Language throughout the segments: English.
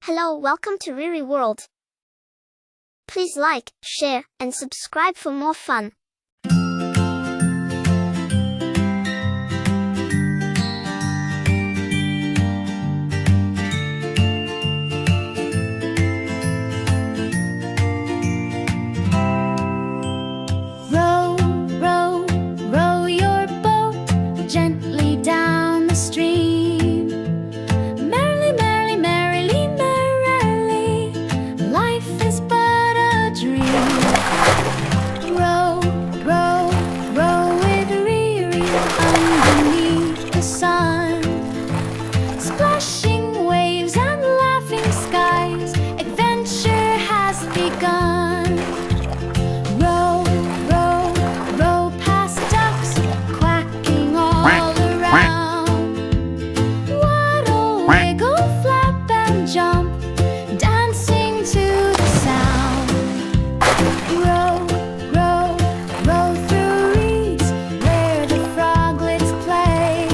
Hello, welcome to Riri World. Please like, share, and subscribe for more fun. Row, row, row your boat gently down the stream. Merrily, merrily, merrily, merrily, life is but a dream. Row, row, row with Riri underneath the sun. Splashing waves and laughing skies, adventure has begun. Row, row, row past ducks quacking all around. Waddle, wiggle, flap and jump, dancing to the sound. Row, row, row through reeds where the froglets play.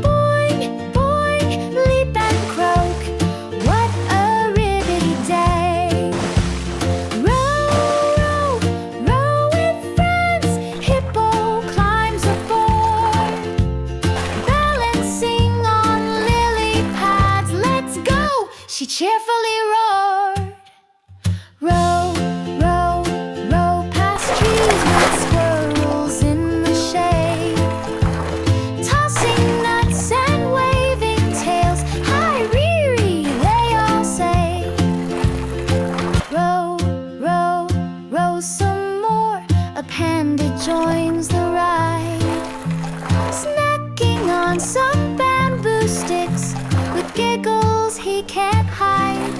Boing, boing, leap and croak, what a ribbity day. Row, row, row with friends, Hippo climbs aboard. Balancing on lily pads, let's go, she cheerfully roared. Row, row, row past trees with squirrels in the shade. Tossing nuts and waving tails, hi Riri, they all say. Row, row, row some more, a panda joins the ride. Snacking on some bamboo sticks, with giggles he can't hide.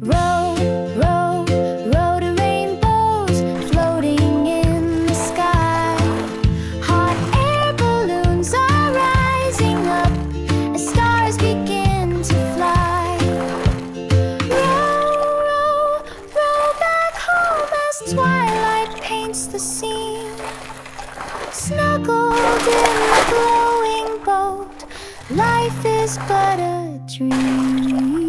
Row, row, row to rainbows floating in the sky. Hot air balloons are rising up as stars begin to fly. Row, row, row back home as twilight paints the scene. Snuggled in the glowing boat, life is but a dream.